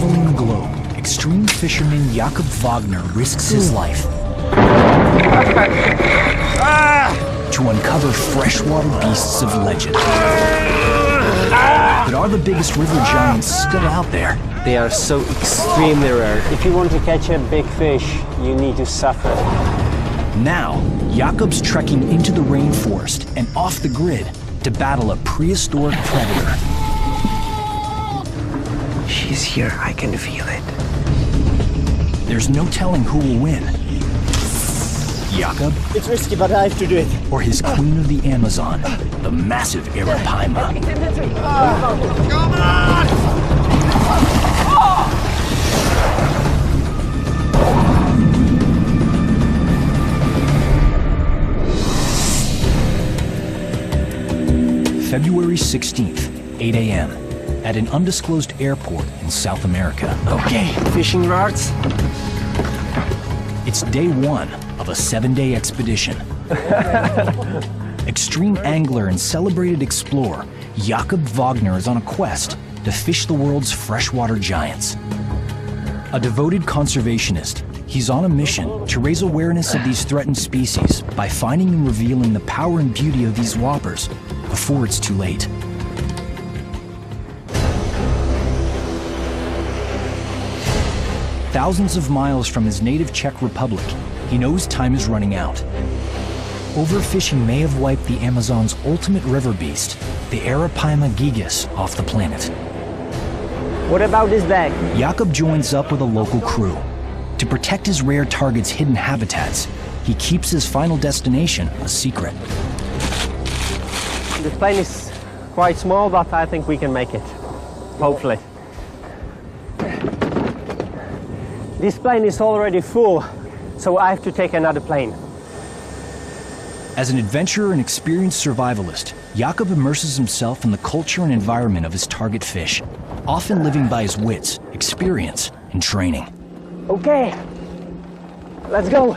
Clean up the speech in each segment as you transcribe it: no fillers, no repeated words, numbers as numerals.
Traveling the globe, extreme fisherman Jakob Wagner risks his life to uncover freshwater beasts of legend. But are the biggest river giants still out there? They are so extremely rare. If you want to catch a big fish, you need to suffer. Now, Jakob's trekking into the rainforest and off the grid to battle a prehistoric predator. She's here, I can feel it. There's no telling who will win. Jakob? It's risky, but I have to do it. Or his queen of the Amazon, the massive Arapaima. Come on! February 16th, 8 a.m. at an undisclosed airport in South America. Okay, fishing rods. It's day one of a 7-day expedition. Extreme angler and celebrated explorer Jakob Wagner is on a quest to fish the world's freshwater giants. A devoted conservationist, he's on a mission to raise awareness of these threatened species by finding and revealing the power and beauty of these whoppers before it's too late. Thousands of miles from his native Czech Republic, he knows time is running out. Overfishing may have wiped the Amazon's ultimate river beast, the Arapaima gigas, off the planet. What about this bag? Jakob joins up with a local crew. To protect his rare target's hidden habitats, he keeps his final destination a secret. The plane is quite small, but I think we can make it. Hopefully. This plane is already full, so I have to take another plane. As an adventurer and experienced survivalist, Jakob immerses himself in the culture and environment of his target fish, often living by his wits, experience, and training. Okay, let's go.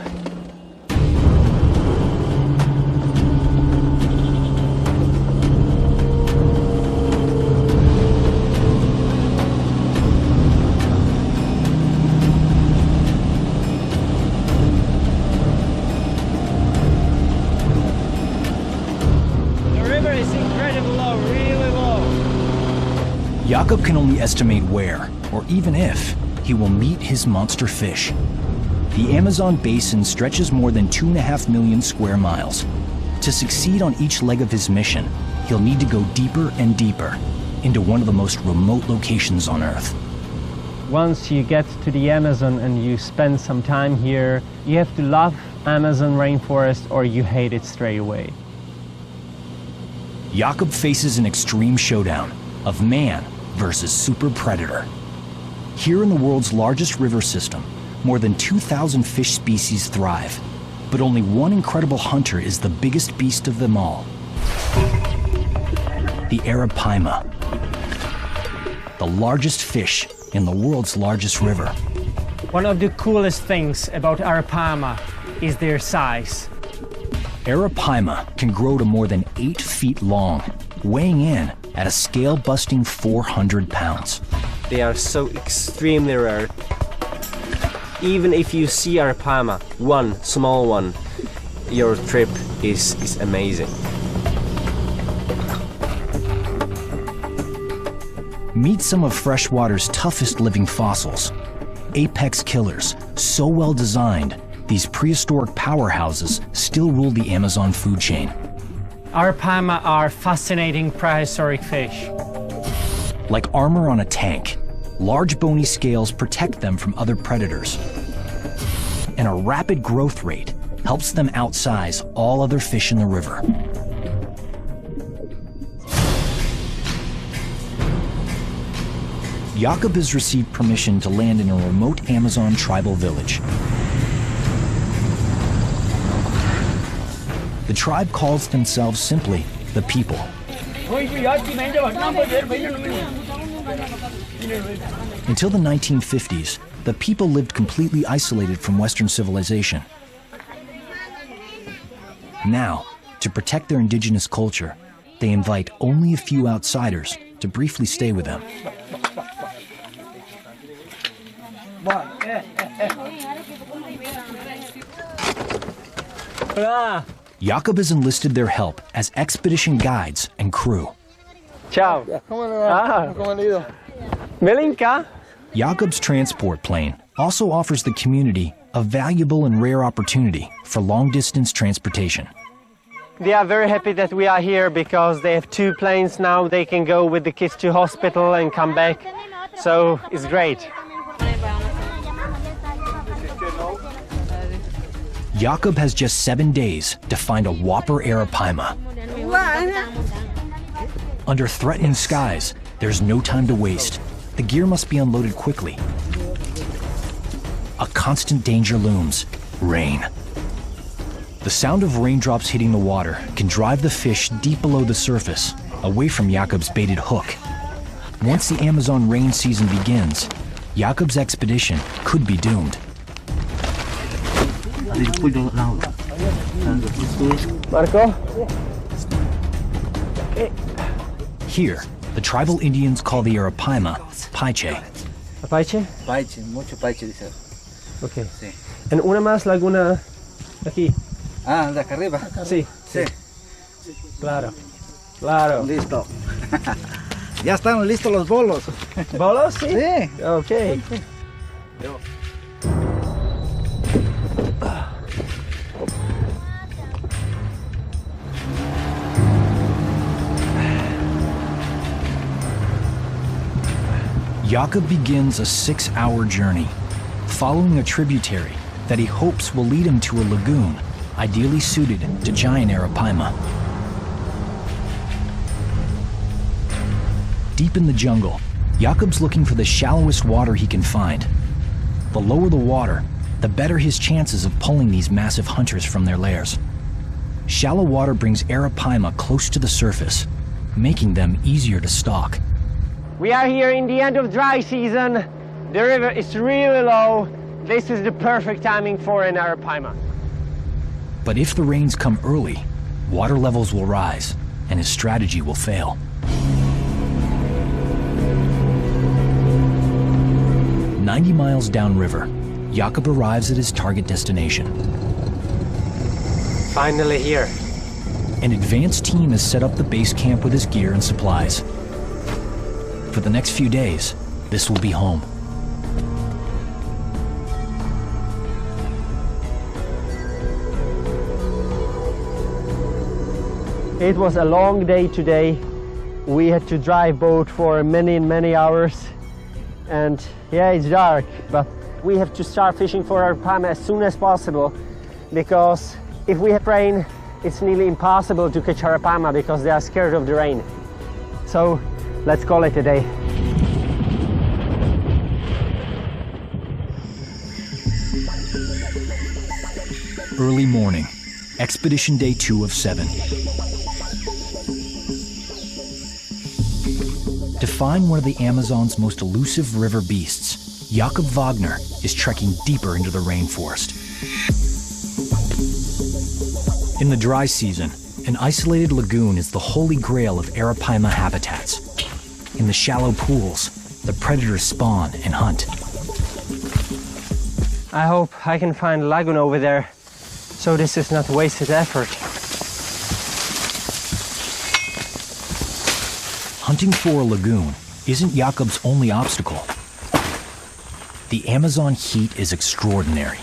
Jakob can only estimate where, or even if, he will meet his monster fish. The Amazon basin stretches more than 2.5 million square miles. To succeed on each leg of his mission, he'll need to go deeper and deeper into one of the most remote locations on Earth. Once you get to the Amazon and you spend some time here, you have to love Amazon rainforest or you hate it straight away. Jakob faces an extreme showdown of man versus super predator. Here in the world's largest river system, more than 2,000 fish species thrive, but only one incredible hunter is the biggest beast of them all. The Arapaima, the largest fish in the world's largest river. One of the coolest things about Arapaima is their size. Arapaima can grow to more than 8 feet long, weighing in at a scale-busting 400 pounds. They are so extremely rare. Even if you see Arapaima, one small one, your trip is amazing. Meet some of freshwater's toughest living fossils. Apex killers, so well designed, these prehistoric powerhouses still rule the Amazon food chain. Arapaima are fascinating prehistoric fish. Like armor on a tank, large bony scales protect them from other predators. And a rapid growth rate helps them outsize all other fish in the river. Jakob has received permission to land in a remote Amazon tribal village. The tribe calls themselves simply the people. Until the 1950s, the people lived completely isolated from Western civilization. Now, to protect their indigenous culture, they invite only a few outsiders to briefly stay with them. Jakob has enlisted their help as expedition guides and crew. Ciao. Melinka. Jakob's transport plane also offers the community a valuable and rare opportunity for long-distance transportation. They are very happy that we are here because they have 2 planes now. They can go with the kids to hospital and come back. So it's great. Jakob has just 7 days to find a whopper arapaima. Under threatening skies, there's no time to waste. The gear must be unloaded quickly. A constant danger looms: rain. The sound of raindrops hitting the water can drive the fish deep below the surface, away from Jakob's baited hook. Once the Amazon rain season begins, Jakob's expedition could be doomed. Marco? Here, the tribal Indians call the arapaima paiche. Apache? Paiche, mucho paiche, dice. Okay. Sí. And una más laguna aquí. Ah, de acá arriba. Sí. Sí. Claro. Claro. Listo. Ya están listos los bolos. ¿Bolos? Sí. Sí. Okay. Jakob begins a 6-hour journey, following a tributary that he hopes will lead him to a lagoon ideally suited to giant arapaima. Deep in the jungle, Jakob's looking for the shallowest water he can find. The lower the water, the better his chances of pulling these massive hunters from their lairs. Shallow water brings arapaima close to the surface, making them easier to stalk. We are here in the end of dry season. The river is really low. This is the perfect timing for an arapaima. But if the rains come early, water levels will rise and his strategy will fail. "90 miles downriver, Jakob arrives at his target destination. Finally here. An advanced team has set up the base camp with his gear and supplies. For the next few days, this will be home. It was a long day today. We had to drive boat for many hours. And yeah, it's dark, but we have to start fishing for arapaima as soon as possible, because if we have rain, it's nearly impossible to catch arapaima because they are scared of the rain. So let's call it a day. Early morning, expedition day 2 of 7. To find one of the Amazon's most elusive river beasts, Jakob Wagner is trekking deeper into the rainforest. In the dry season, an isolated lagoon is the holy grail of arapaima habitats. In the shallow pools, the predators spawn and hunt. I hope I can find a lagoon over there, so this is not wasted effort. Hunting for a lagoon isn't Jakob's only obstacle. The Amazon heat is extraordinary.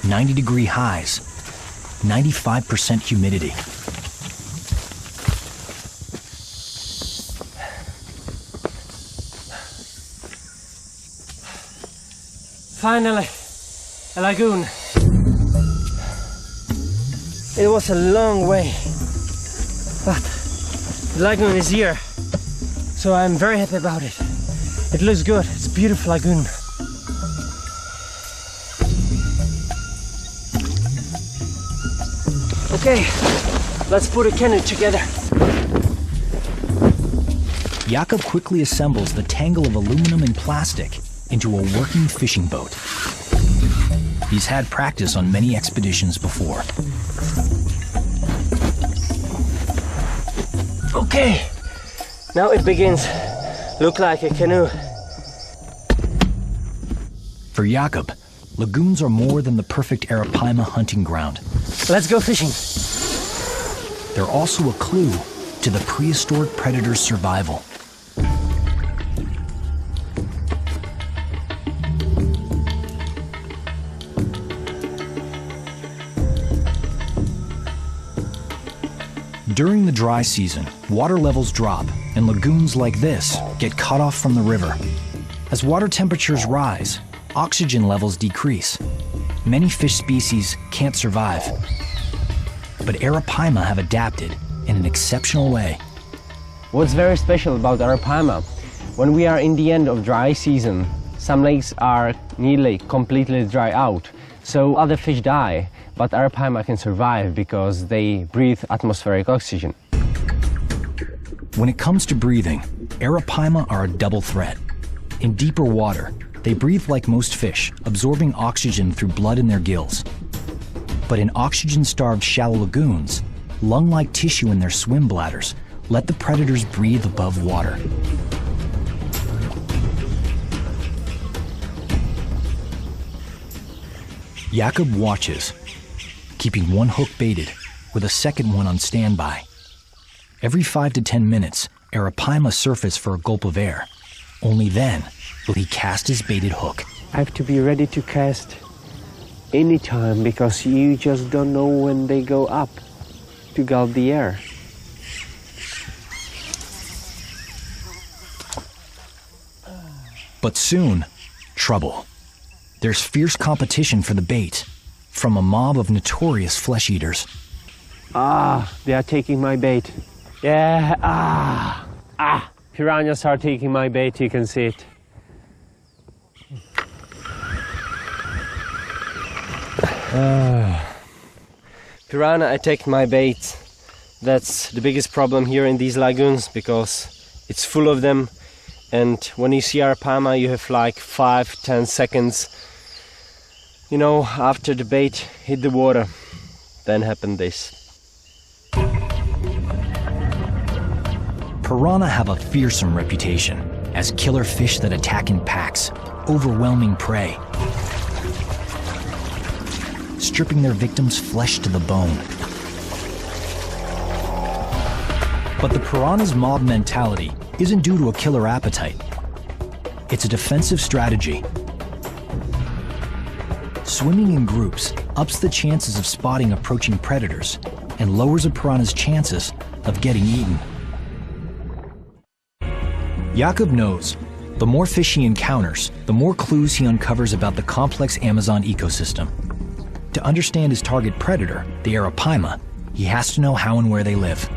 90-degree highs, 95% humidity. Finally, a lagoon. It was a long way, but the lagoon is here, so I'm very happy about it. It looks good. It's a beautiful lagoon. Okay, let's put a canoe together. Jakob quickly assembles the tangle of aluminum and plastic into a working fishing boat. He's had practice on many expeditions before. Okay, now it begins. Look like a canoe. For Jakob, lagoons are more than the perfect arapaima hunting ground. Let's go fishing. They're also a clue to the prehistoric predator's survival. During the dry season, water levels drop, and lagoons like this get cut off from the river. As water temperatures rise, oxygen levels decrease. Many fish species can't survive. But arapaima have adapted in an exceptional way. What's very special about arapaima, when we are in the end of dry season, some lakes are nearly completely dry out, so other fish die. But arapaima can survive because they breathe atmospheric oxygen. When it comes to breathing, arapaima are a double threat. In deeper water, they breathe like most fish, absorbing oxygen through blood in their gills. But in oxygen-starved shallow lagoons, lung-like tissue in their swim bladders let the predators breathe above water. Jakob watches, keeping one hook baited with a second one on standby. Every 5 to 10 minutes, arapaima surface for a gulp of air. Only then will he cast his baited hook. I have to be ready to cast anytime because you just don't know when they go up to gulp the air. But soon, trouble. There's fierce competition for the bait from a mob of notorious flesh eaters. They are taking my bait. Yeah, piranhas are taking my bait, you can see it. Piranha attacked my bait. That's the biggest problem here in these lagoons because it's full of them, and when you see arapaima you have like 5-10 seconds, you know, after the bait hit the water. Then happened this. Piranha have a fearsome reputation as killer fish that attack in packs, overwhelming prey, stripping their victims' flesh to the bone. But the piranha's mob mentality isn't due to a killer appetite. It's a defensive strategy. Swimming in groups ups the chances of spotting approaching predators and lowers a piranha's chances of getting eaten. Jakob knows the more fish he encounters, the more clues he uncovers about the complex Amazon ecosystem. To understand his target predator, the arapaima, he has to know how and where they live.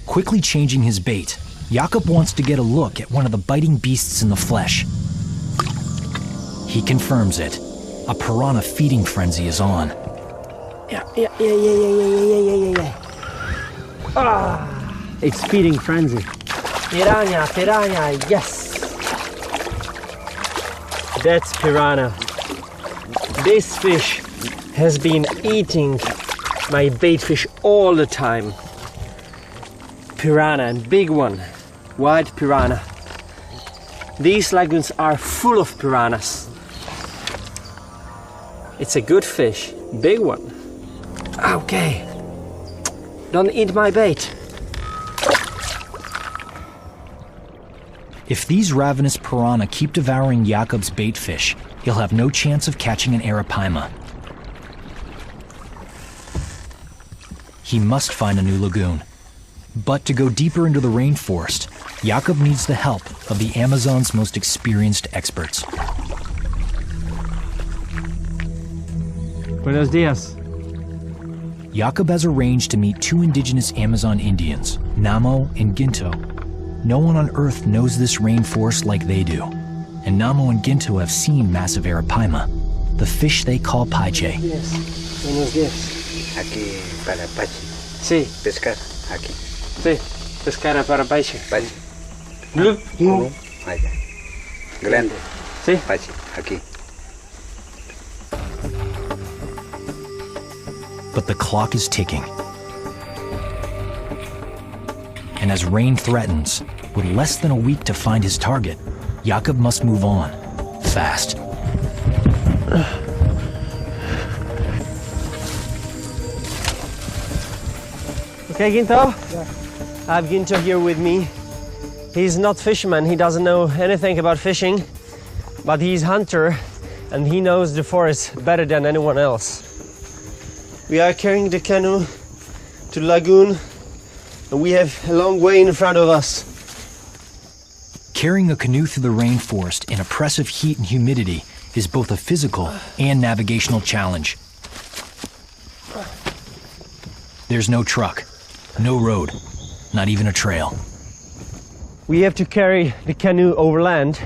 Quickly changing his bait, Jakob wants to get a look at one of the biting beasts in the flesh. He confirms it. A piranha feeding frenzy is on. Yeah. It's feeding frenzy. Piranha, yes. That's piranha. This fish has been eating my bait fish all the time. Piranha, and big one, white piranha. These lagoons are full of piranhas. It's a good fish, big one. Okay, don't eat my bait. If these ravenous piranha keep devouring Jakob's bait fish, he'll have no chance of catching an arapaima. He must find a new lagoon. But to go deeper into the rainforest, Jakob needs the help of the Amazon's most experienced experts. Buenos dias. Jakob has arranged to meet 2 indigenous Amazon Indians, Namo and Ginto. No one on Earth knows this rainforest like they do, and Namo and Ginto have seen massive arapaima, the fish they call paiche. Yes, buenos dias. Aquí para Pachi. Sí, Pescar. Aquí. sí, pescar para paiche. Pachi. Blue. Allá. Grande. Sí. Pachi. Aquí. But the clock is ticking. And as rain threatens, With less than a week to find his target, Jakob must move on, fast. Okay, Ginto? Yeah. I have Ginto here with me. He's not fisherman, he doesn't know anything about fishing, but he's hunter and he knows the forest better than anyone else. We are carrying the canoe to the lagoon and we have a long way in front of us. Carrying a canoe through the rainforest in oppressive heat and humidity is both a physical and navigational challenge. There's no truck, no road, not even a trail. We have to carry the canoe overland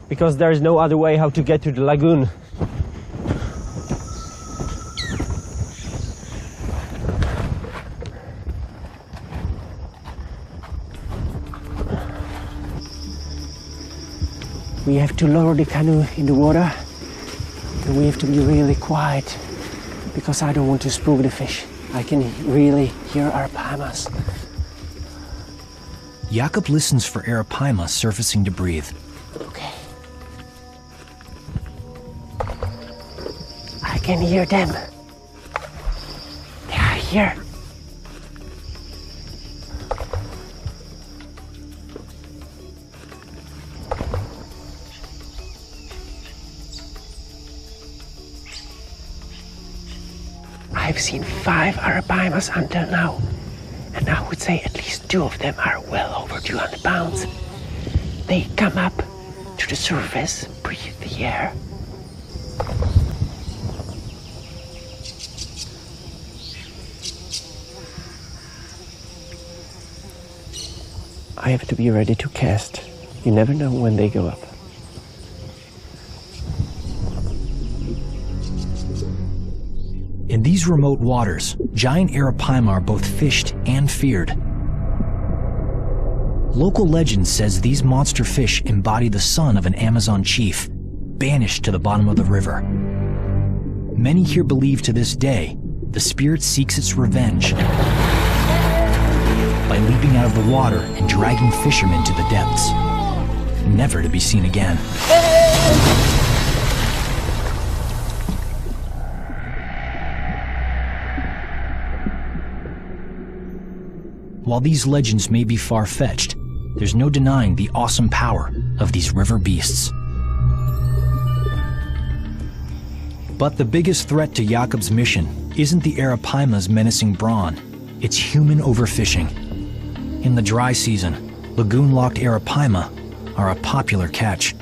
because there is no other way how to get to the lagoon. We have to lower the canoe in the water and we have to be really quiet because I don't want to spook the fish. I can really hear arapaima. Jakob listens for arapaima surfacing to breathe. Okay. I can hear them. They are here. I've seen 5 arapaimas until now. And I would say at least 2 of them are well over 200 pounds. They come up to the surface, breathe the air. I have to be ready to cast. You never know when they go up. In these remote waters, giant arapaima are both fished and feared. Local legend says these monster fish embody the son of an Amazon chief, banished to the bottom of the river. Many here believe to this day the spirit seeks its revenge by leaping out of the water and dragging fishermen to the depths, never to be seen again. While these legends may be far-fetched, there's no denying the awesome power of these river beasts. But the biggest threat to Jakob's mission isn't the arapaima's menacing brawn, it's human overfishing. In the dry season, lagoon-locked arapaima are a popular catch.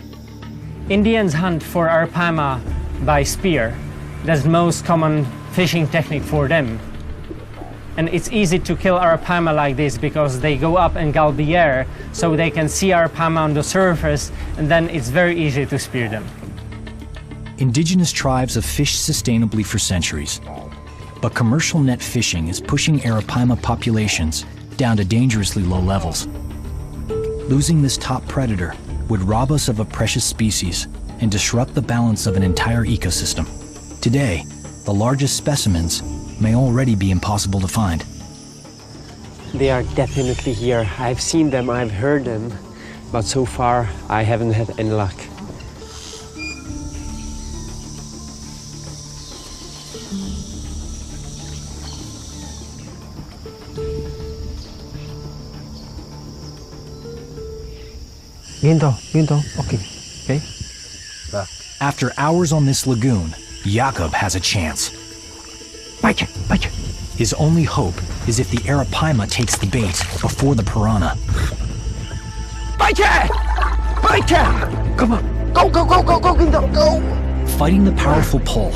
Indians hunt for arapaima by spear. That's the most common fishing technique for them. And it's easy to kill arapaima like this because they go up and gulp the air, so they can see arapaima on the surface, and then it's very easy to spear them. Indigenous tribes have fished sustainably for centuries, but commercial net fishing is pushing arapaima populations down to dangerously low levels. Losing this top predator would rob us of a precious species and disrupt the balance of an entire ecosystem. Today, the largest specimens may already be impossible to find. They are definitely here. I've seen them, I've heard them, but so far I haven't had any luck. Ginto, okay. After hours on this lagoon, Jakob has a chance. Bite you. His only hope is if the arapaima takes the bait before the piranha. Bite you! Come on, go, Ginto, go! Fighting the powerful pull,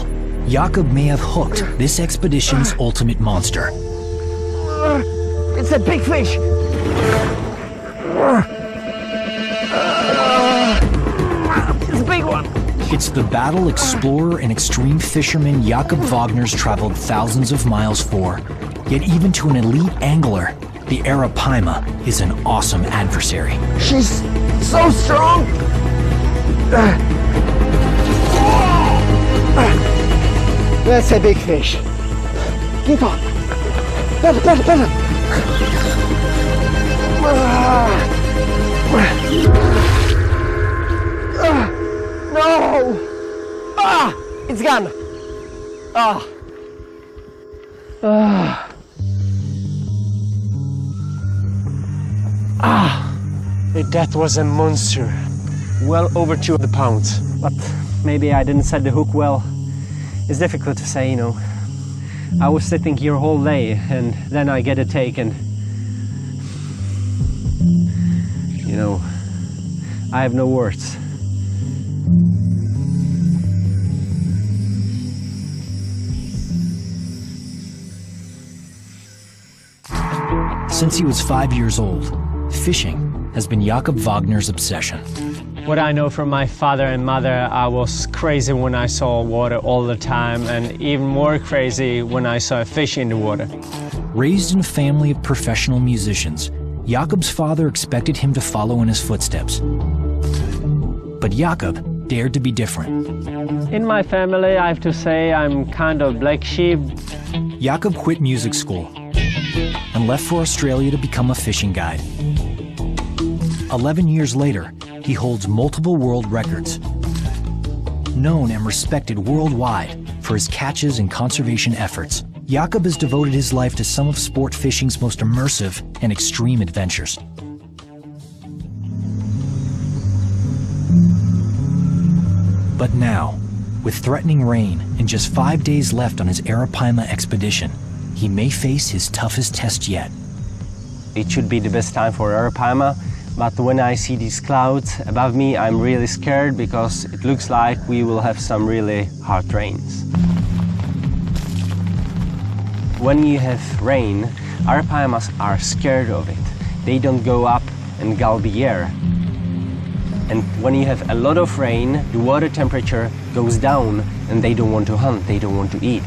Jakob may have hooked this expedition's ultimate monster. It's a big fish! It's a big one! It's the battle explorer and extreme fisherman Jakob Wagner's traveled thousands of miles for. Yet even to an elite angler, the arapaima is an awesome adversary. She's so strong! That's a big fish. Keep on. Better. No! Ah! It's gone! Ah! Ah! Ah! That was a monster. Well over 200 pounds. But maybe I didn't set the hook well. It's difficult to say, you know. I was sitting here all day and then I get a take and... You know, I have no words. Since he was 5 years old, fishing has been Jakob Wagner's obsession. What I know from my father and mother, I was crazy when I saw water all the time, and even more crazy when I saw a fish in the water. Raised in a family of professional musicians, Jakob's father expected him to follow in his footsteps. But Jakob dared to be different. In my family, I have to say I'm kind of black sheep. Jakob quit music school and left for Australia to become a fishing guide. 11 years later, he holds multiple world records. Known and respected worldwide for his catches and conservation efforts, Jakob has devoted his life to some of sport fishing's most immersive and extreme adventures. But now, with threatening rain and just 5 days left on his Arapaima expedition, he may face his toughest test yet. It should be the best time for Arapaima, but when I see these clouds above me, I'm really scared because it looks like we will have some really hard rains. When you have rain, Arapaimas are scared of it. They don't go up and gulp the air. And when you have a lot of rain, the water temperature goes down and they don't want to hunt, they don't want to eat.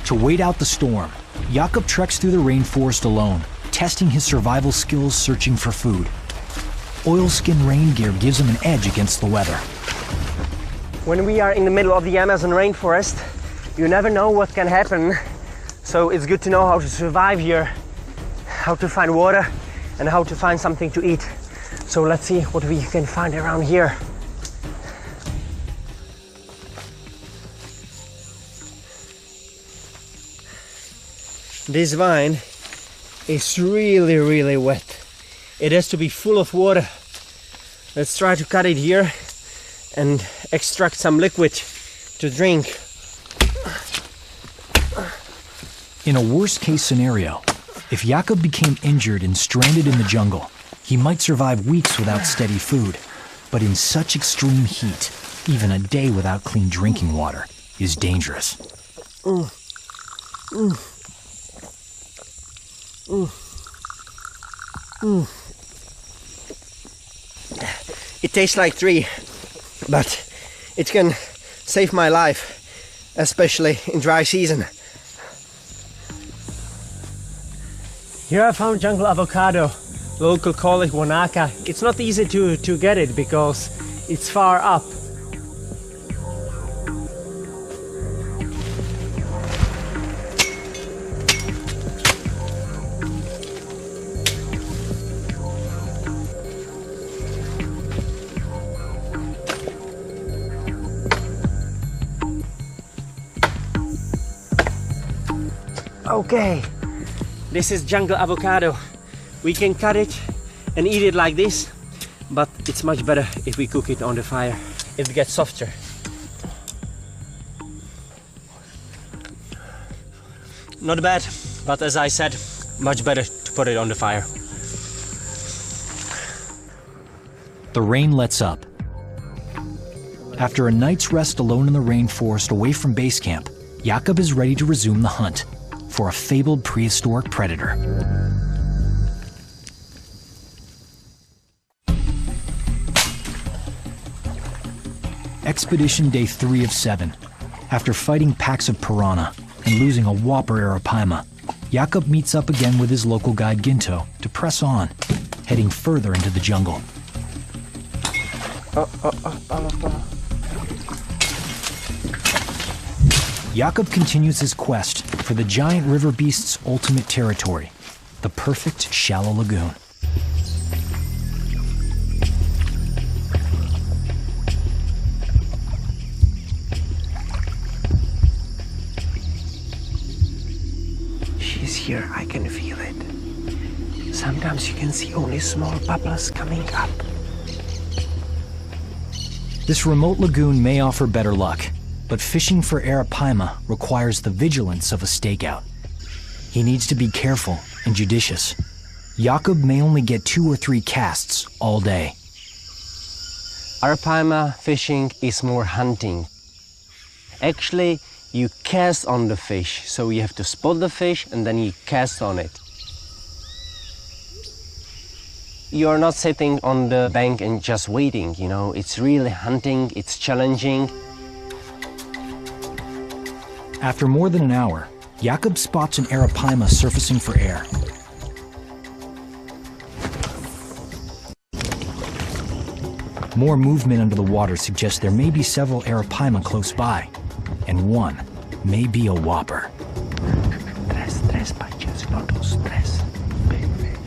To wait out the storm, Jakob treks through the rainforest alone, testing his survival skills searching for food. Oilskin rain gear gives him an edge against the weather. When we are in the middle of the Amazon rainforest, you never know what can happen. So it's good to know how to survive here, how to find water, and how to find something to eat. So let's see what we can find around here. This vine is really, really wet. It has to be full of water. Let's try to cut it here and extract some liquid to drink. In a worst-case scenario, if Jakob became injured and stranded in the jungle, he might survive weeks without steady food. But in such extreme heat, even a day without clean drinking water is dangerous. It tastes like tree, but it can save my life, especially in dry season. Here I found jungle avocado. Local call it wanaka. It's not easy to get it because it's far up. Okay, this is jungle avocado. We can cut it and eat it like this, but it's much better if we cook it on the fire. It gets softer. Not bad, but as I said, much better to put it on the fire. The rain lets up. After a night's rest alone in the rainforest away from base camp, Jakob is ready to resume the hunt for a fabled prehistoric predator. Expedition day 3 of 7. After fighting packs of piranha and losing a whopper Arapaima, Jakob meets up again with his local guide Ginto to press on, heading further into the jungle. Jakob continues his quest for the giant river beast's ultimate territory, the perfect shallow lagoon. She's here, I can feel it. Sometimes you can see only small bubbles coming up. This remote lagoon may offer better luck, but fishing for arapaima requires the vigilance of a stakeout. He needs to be careful and judicious. Jakob may only get 2 or 3 casts all day. Arapaima fishing is more hunting. Actually, you cast on the fish, so you have to spot the fish and then you cast on it. You're not sitting on the bank and just waiting, you know, it's really hunting, it's challenging. After more than an hour, Jakob spots an arapaima surfacing for air. More movement under the water suggests there may be several arapaima close by, and one may be a whopper. Tres paches, no dos, tres. Big fish.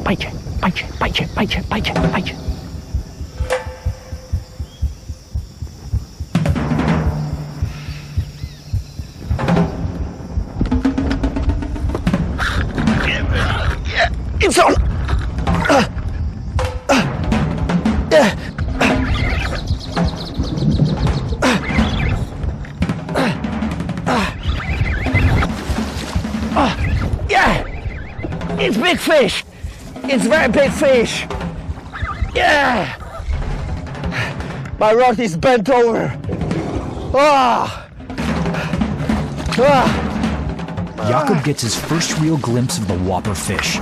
Pache. It's on! Yeah! It's big fish! It's very big fish! Yeah! My rod is bent over! Ah! Ah! Jakob gets his first real glimpse of the whopper fish.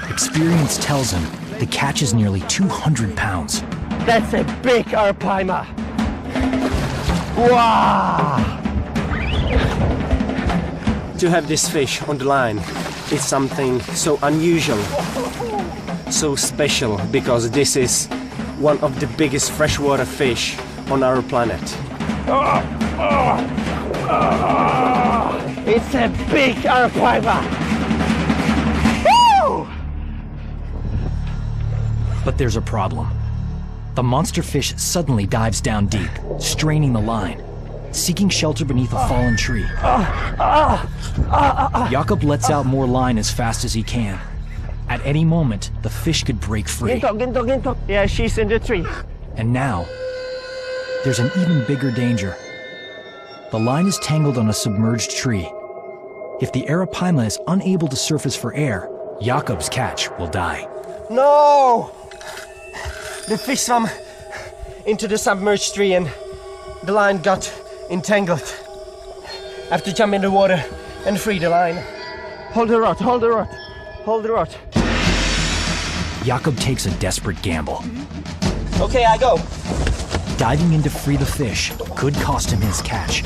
Experience tells him the catch is nearly 200 pounds. That's a big arapaima! Wow! To have this fish on the line is something so unusual, so special, because this is one of the biggest freshwater fish on our planet. It's a big arapaima! Woo! But there's a problem. The monster fish suddenly dives down deep, straining the line, seeking shelter beneath a fallen tree. Jakob lets out more line as fast as he can. At any moment, the fish could break free. Ginto. Yeah, she's in the tree. And now, there's an even bigger danger. The line is tangled on a submerged tree. If the arapaima is unable to surface for air, Jakob's catch will die. No! The fish swam into the submerged tree and the line got entangled. I have to jump in the water and free the line. Hold the rod. Jakob takes a desperate gamble. Okay, I go. Diving in to free the fish could cost him his catch.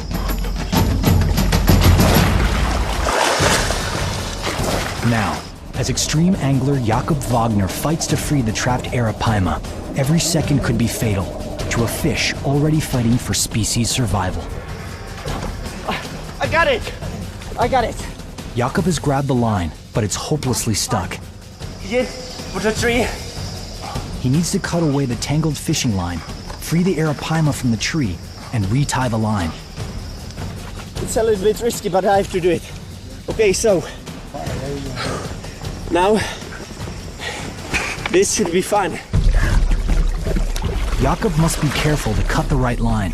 Now, as extreme angler Jakob Wagner fights to free the trapped arapaima, every second could be fatal to a fish already fighting for species survival. I got it! Jakob has grabbed the line, but it's hopelessly stuck. Yes, with the tree. He needs to cut away the tangled fishing line, free the arapaima from the tree, and retie the line. It's a little bit risky, but I have to do it. Okay, so now this should be fun. Jakob must be careful to cut the right line.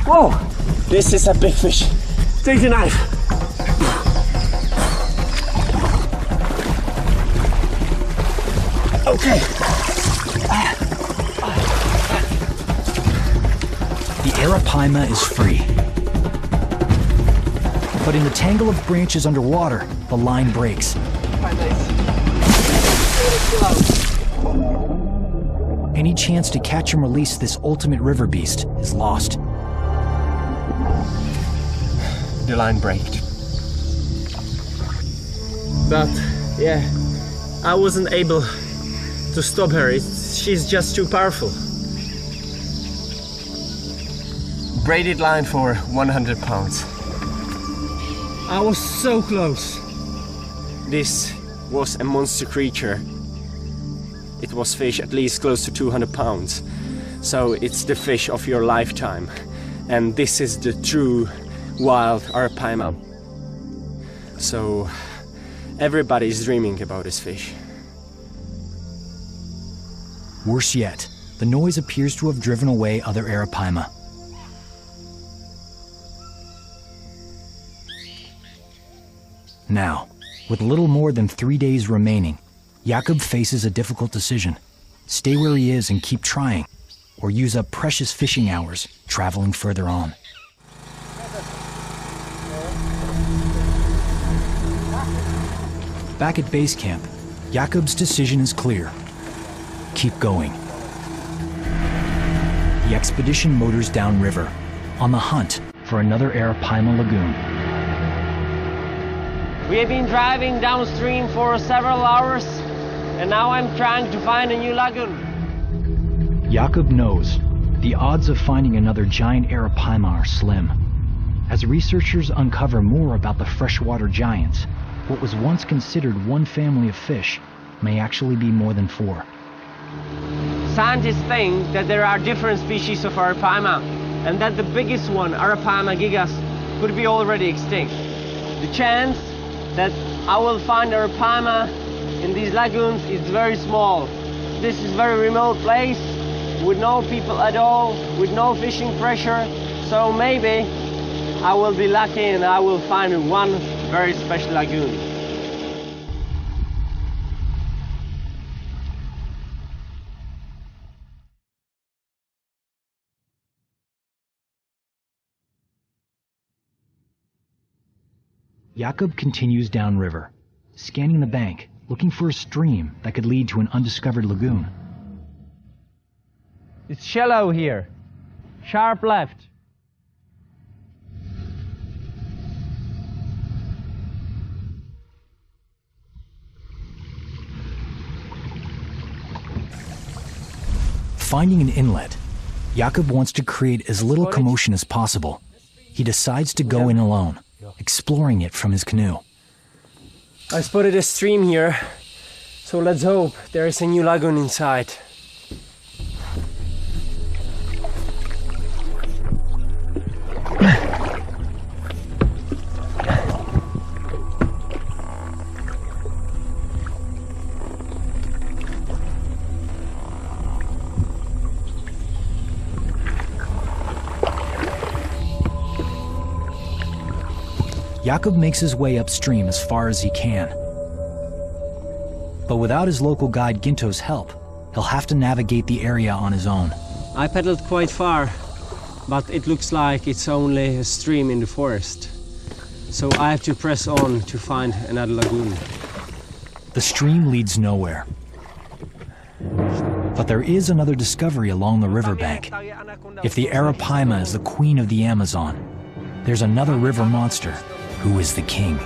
Whoa! This is a big fish. Take the knife. Okay. The arapaima is free. But in the tangle of branches underwater, the line breaks. Any chance to catch and release this ultimate river beast is lost. the line braked. But yeah, I wasn't able to stop her. She's just too powerful. Braided line for 100 pounds. I was so close. This was a monster creature. It was fish at least close to 200 pounds. So it's the fish of your lifetime. And this is the true wild arapaima. So everybody's dreaming about this fish. Worse yet, the noise appears to have driven away other arapaima. Now, with little more than 3 days remaining, Jakob faces a difficult decision. Stay where he is and keep trying, or use up precious fishing hours traveling further on. Back at base camp, Jakob's decision is clear. Keep going. The expedition motors downriver, on the hunt for another arapaima lagoon. We have been driving downstream for several hours, and now I'm trying to find a new lagoon. Jakob knows the odds of finding another giant arapaima are slim. As researchers uncover more about the freshwater giants, what was once considered one family of fish may actually be more than 4. Scientists think that there are different species of arapaima, and that the biggest one, Arapaima gigas, could be already extinct. The chance that I will find arapaima in these lagoons is very small. This is a very remote place, with no people at all, with no fishing pressure, so maybe I will be lucky and I will find one very special lagoon. Jakob continues downriver, scanning the bank, looking for a stream that could lead to an undiscovered lagoon. It's shallow here. Sharp left. Finding an inlet, Jakob wants to create as little commotion as possible. He decides to go in alone, exploring it from his canoe. I spotted a stream here, so let's hope there is a new lagoon inside. Jakob makes his way upstream as far as he can. But without his local guide Ginto's help, he'll have to navigate the area on his own. I paddled quite far, but it looks like it's only a stream in the forest. So I have to press on to find another lagoon. The stream leads nowhere. But there is another discovery along the riverbank. If the arapaima is the queen of the Amazon, there's another river monster who is the king.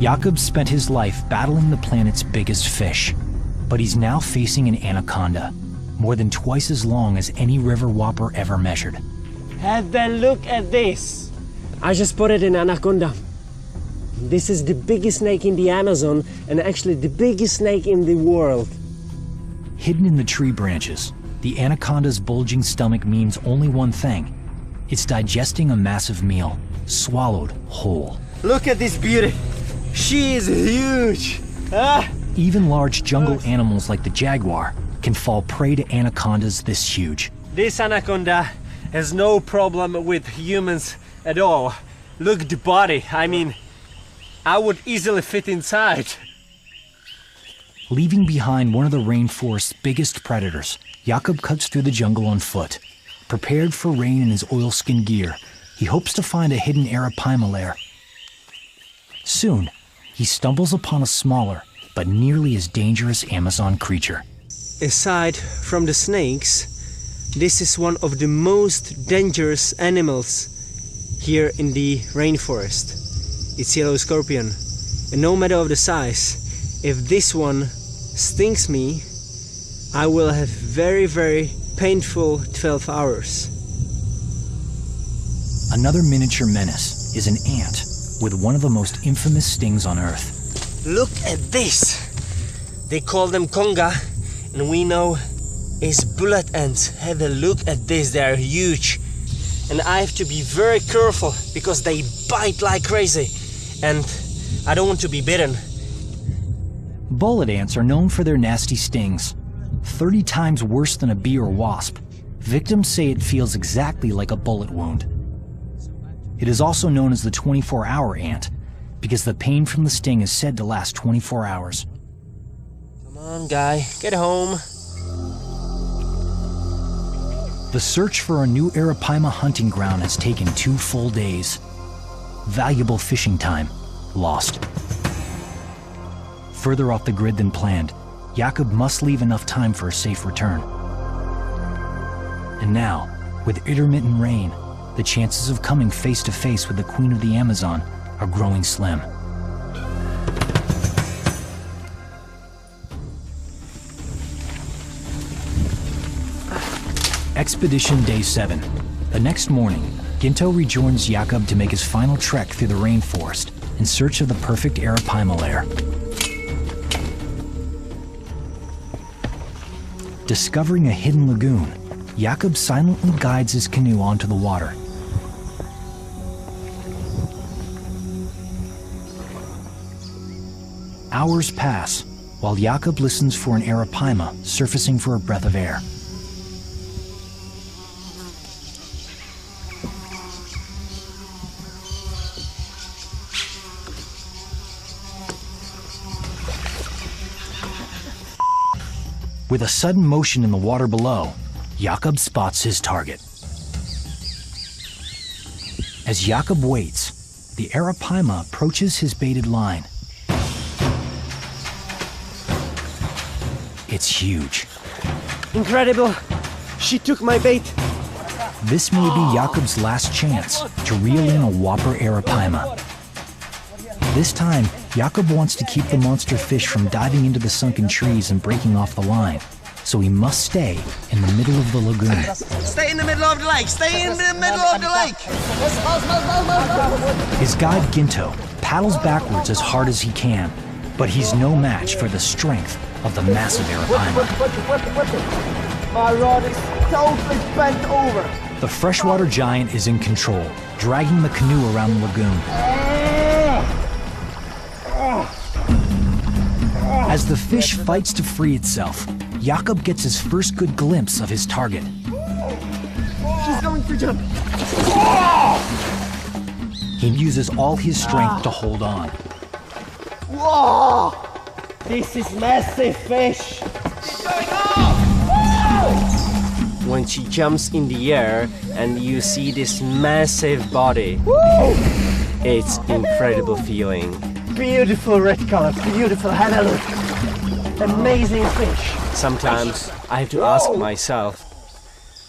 Jakob spent his life battling the planet's biggest fish, but he's now facing an anaconda, more than twice as long as any river whopper ever measured. Have a look at this. I just spotted an anaconda. This is the biggest snake in the Amazon, and actually the biggest snake in the world. Hidden in the tree branches, the anaconda's bulging stomach means only one thing. It's digesting a massive meal, swallowed whole. Look at this beauty. She is huge. Even large jungle animals like the jaguar can fall prey to anacondas this huge. This anaconda has no problem with humans at all. Look at the body. I mean, I would easily fit inside. Leaving behind one of the rainforest's biggest predators, Jakob cuts through the jungle on foot. Prepared for rain in his oilskin gear, he hopes to find a hidden arapaima lair. Soon, he stumbles upon a smaller, but nearly as dangerous Amazon creature. aside from the snakes, this is one of the most dangerous animals here in the rainforest. It's yellow scorpion, and no matter of the size, if this one stings me, I will have very painful 12 hours. Another miniature menace is an ant with one of the most infamous stings on Earth. Look at this! They call them conga, and we know is bullet ants. Have a look at this, they are huge. And I have to be very careful because they bite like crazy, and I don't want to be bitten. Bullet ants are known for their nasty stings, 30 times worse than a bee or wasp. Victims say it feels exactly like a bullet wound. It is also known as the 24-hour ant because the pain from the sting is said to last 24 hours. Come on, guy, get home. The search for a new Arapaima hunting ground has taken 2 full days. Valuable fishing time lost. Further off the grid than planned, Jakob must leave enough time for a safe return. And now, with intermittent rain, the chances of coming face to face with the Queen of the Amazon are growing slim. Expedition Day 7. The next morning, Ginto rejoins Jakob to make his final trek through the rainforest in search of the perfect Arapaima lair. Discovering a hidden lagoon, Jakob silently guides his canoe onto the water. Hours pass while Jakob listens for an Arapaima surfacing for a breath of air. With a sudden motion in the water below, Jakob spots his target. As Jakob waits, the Arapaima approaches his baited line. It's huge. Incredible! She took my bait. This may be Jakob's last chance to reel in a whopper Arapaima. This time, Jakob wants to keep the monster fish from diving into the sunken trees and breaking off the line, so he must stay in the middle of the lagoon. Stay in the middle of the lake! Stay in the middle of the lake! His guide Ginto paddles backwards as hard as he can, but he's no match for the strength of the massive Arapaima. My rod is totally bent over. The freshwater giant is in control, dragging the canoe around the lagoon. As the fish fights to free itself, Jakob gets his first good glimpse of his target. She's going to jump. He uses all his strength to hold on. Whoa! This is massive fish. When she jumps in the air and you see this massive body, it's incredible feeling. Beautiful red color, beautiful. Hannah, look. Amazing fish. Sometimes I have to ask myself,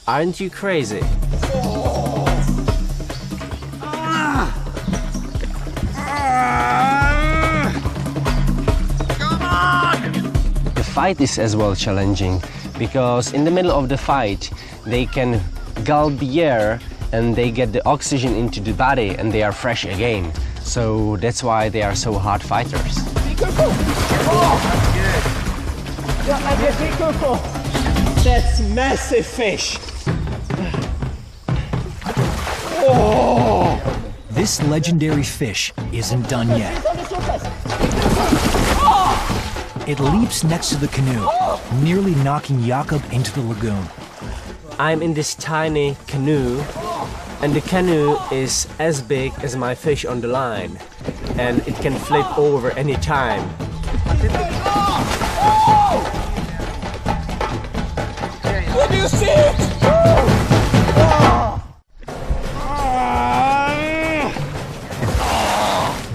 aren't you crazy? The fight is as well challenging because in the middle of the fight they can gulp the air and they get the oxygen into the body and they are fresh again. So that's why they are so hard fighters. Be careful! Oh! Yeah, be careful! That's massive fish! Oh! This legendary fish isn't done yet. It leaps next to the canoe, nearly knocking Jakob into the lagoon. I'm in this tiny canoe, and the canoe is as big as my fish on the line, and it can flip over any time. Did you see it?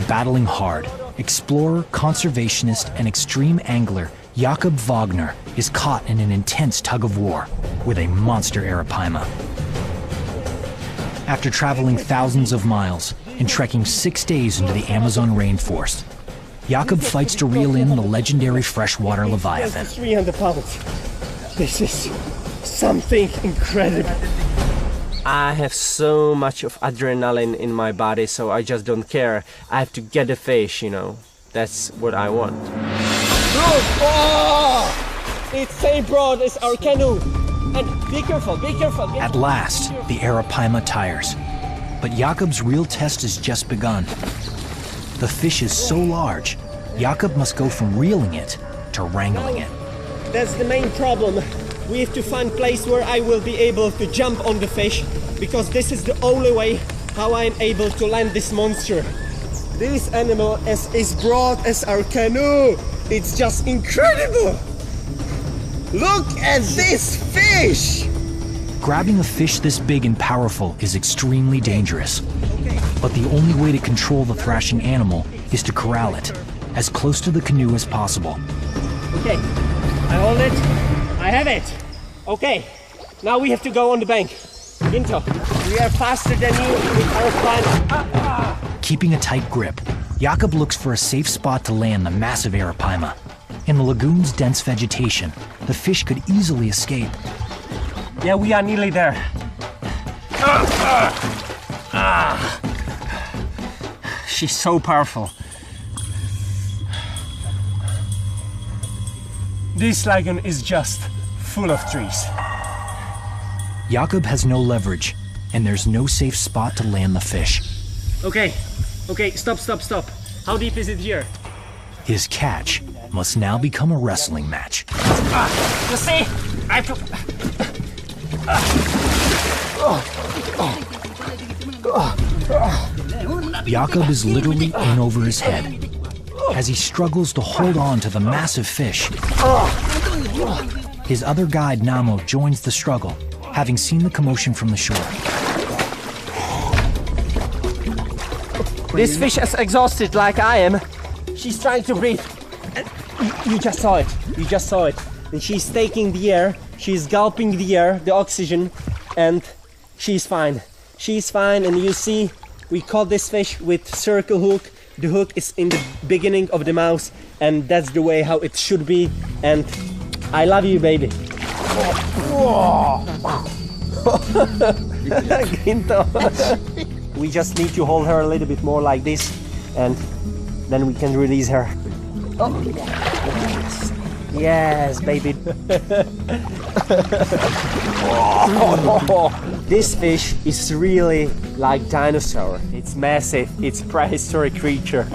Battling hard, explorer, conservationist, and extreme angler, Jakob Wagner is caught in an intense tug-of-war with a monster arapaima. After traveling thousands of miles and trekking 6 days into the Amazon rainforest, Jakob fights to reel in the legendary freshwater leviathan. 300 pounds. This is something incredible. I have so much of adrenaline in my body, so I just don't care. I have to get a fish, you know. That's what I want. Look! Oh! It's same broad as our canoe. And be careful, be careful. At last, the arapaima tires. But Jakob's real test has just begun. The fish is so large, Jakob must go from reeling it to wrangling it. That's the main problem. We have to find a place where I will be able to jump on the fish, because this is the only way how I'm able to land this monster. This animal is as broad as our canoe. It's just incredible. Look at this fish! Grabbing a fish this big and powerful is extremely dangerous. But the only way to control the thrashing animal is to corral it as close to the canoe as possible. Okay, I hold it. I have it. Okay, now we have to go on the bank. Ginto, we are faster than you with our plan. Keeping a tight grip, Jakob looks for a safe spot to land the massive arapaima. In the lagoon's dense vegetation, the fish could easily escape. Yeah, we are nearly there. She's so powerful. This lagoon is just full of trees. Jakob has no leverage, and there's no safe spot to land the fish. Okay, stop. How deep is it here? His catch must now become a wrestling match. You see? I have to... Jakob is literally in over his head as he struggles to hold on to the massive fish. His other guide, Namo, joins the struggle, having seen the commotion from the shore. This fish is exhausted like I am. She's trying to breathe. You just saw it. And she's taking the air, she's gulping the air, the oxygen, and she's fine. She's fine, and you see, we caught this fish with circle hook. The hook is in the beginning of the mouth, and that's the way how it should be. And I love you, baby. We just need to hold her a little bit more like this, and then we can release her. Yes, baby. This fish is really like dinosaur. It's massive. It's prehistoric creature.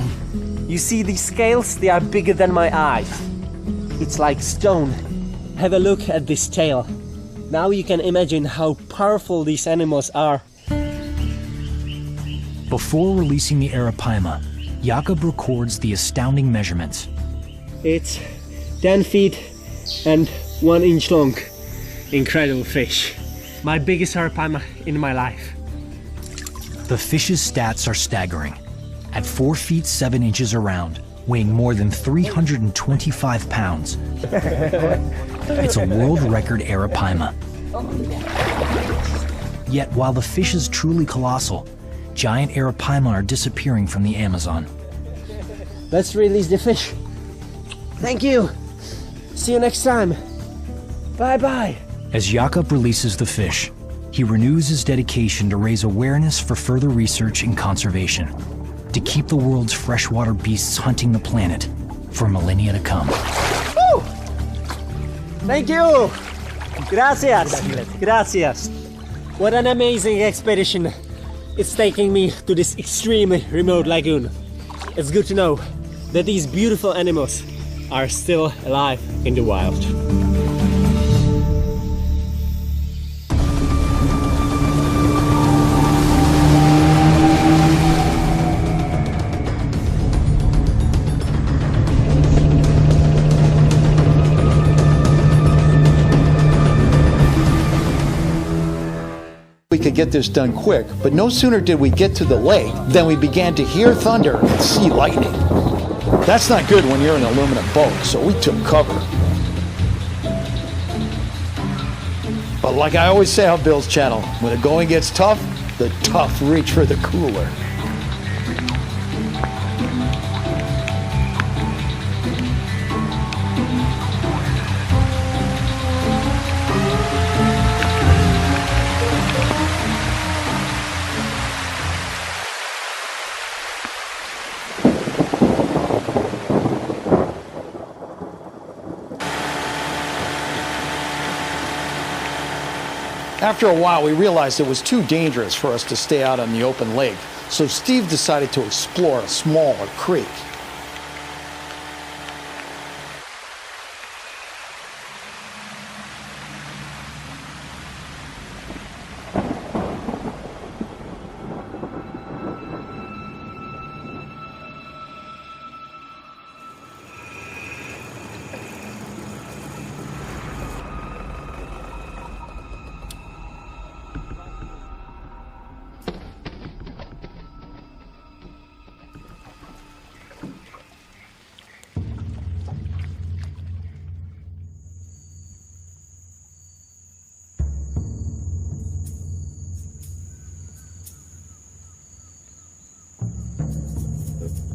You see these scales? They are bigger than my eyes. It's like stone. Have a look at this tail. Now you can imagine how powerful these animals are. Before releasing the arapaima, Jakob records the astounding measurements. It's 10 feet and 1 inch long. Incredible fish. My biggest arapaima in my life. The fish's stats are staggering. At 4 feet 7 inches around, weighing more than 325 pounds. It's a world record arapaima. Yet while the fish is truly colossal, giant arapaima are disappearing from the Amazon. Let's release the fish. Thank you. See you next time. Bye-bye. As Jakob releases the fish, he renews his dedication to raise awareness for further research and conservation, to keep the world's freshwater beasts hunting the planet for millennia to come. Woo! Thank you. Gracias. What an amazing expedition. It's taking me to this extremely remote lagoon. It's good to know that these beautiful animals are still alive in the wild. We could get this done quick, but no sooner did we get to the lake than we began to hear thunder and see lightning. That's not good when you're in an aluminum boat, so we took cover. But like I always say on Bill's channel, when the going gets tough, the tough reach for the cooler. After a while, we realized it was too dangerous for us to stay out on the open lake, so Steve decided to explore a smaller creek.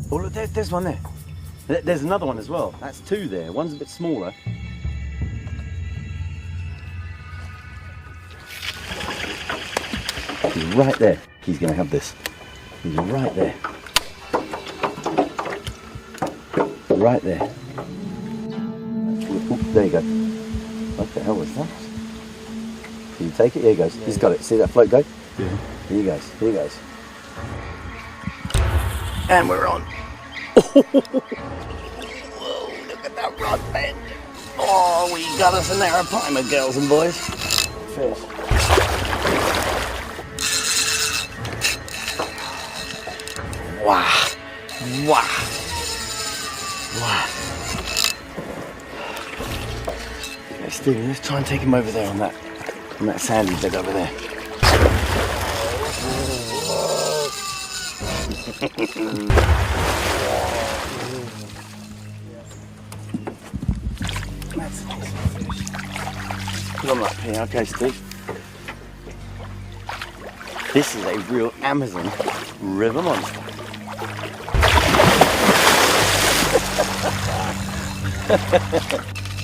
Oh, look, there's one there. There's another one as well. That's two there. One's a bit smaller. He's right there. He's going to have this. He's right there. Right there. Ooh, there you go. What the hell was that? Can you take it? Here he goes. He's got it. See that float go? Yeah. Here he goes. Here he goes. And we're on. Whoa, look at that rod bend. Oh, we got us an arapaima, girls and boys. Fish. Wow. Wow. Wow. Okay, Stephen, let's try and take him over there on that sandy bit over there. That's a decent fish. Put him up here, okay, Steve. This is a real Amazon river monster.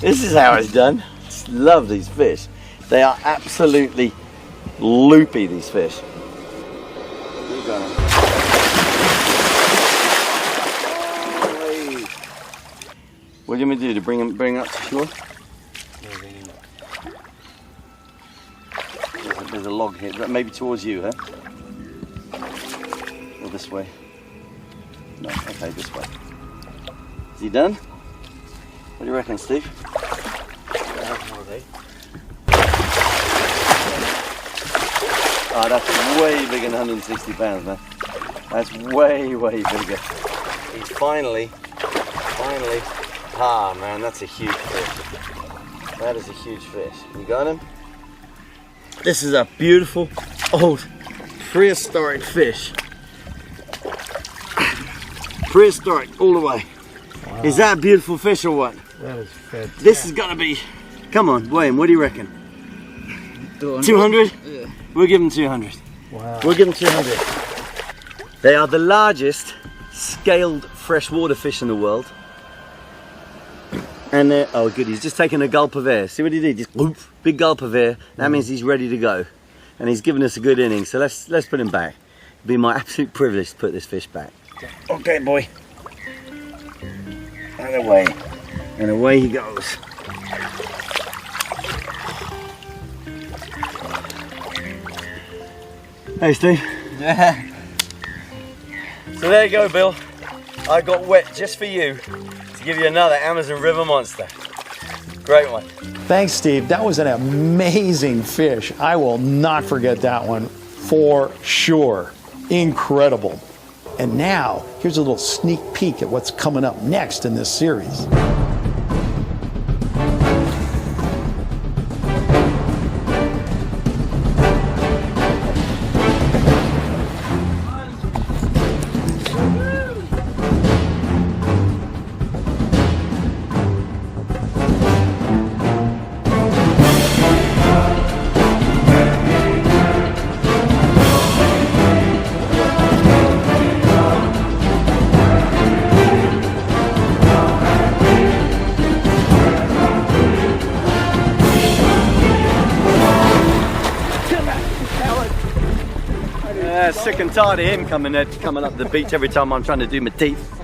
This is how it's done. Just love these fish. They are absolutely loopy, these fish. You got him. What do you want me to do? To bring up to shore? There's a log here, but maybe towards you, huh? Or this way? No, okay, this way. Is he done? What do you reckon, Steve? Oh, that's way bigger than 160 pounds, man. That's way, way bigger. He's finally. Ah, man, that's a huge fish. That is a huge fish. You got him? This is a beautiful, old, prehistoric fish. Prehistoric all the way. Wow. Is that a beautiful fish or what? That is fantastic. This is gonna be, come on, Wayne, what do you reckon? 200? Yeah. We'll give them 200. Wow. We'll give them 200. They are the largest scaled freshwater fish in the world. And they're, oh good, he's just taking a gulp of air. See what he did? Just whoop, big gulp of air. That means he's ready to go. And he's given us a good inning, so let's put him back. It'd be my absolute privilege to put this fish back. Okay, boy. And away. And away he goes. Hey, Steve. Yeah. So there you go, Bill. I got wet just for you to give you another Amazon River monster. Great one. Thanks, Steve. That was an amazing fish. I will not forget that one for sure. Incredible. And now, here's a little sneak peek at what's coming up next in this series. Yeah, sick and tired of him coming up the beach every time I'm trying to do my teeth.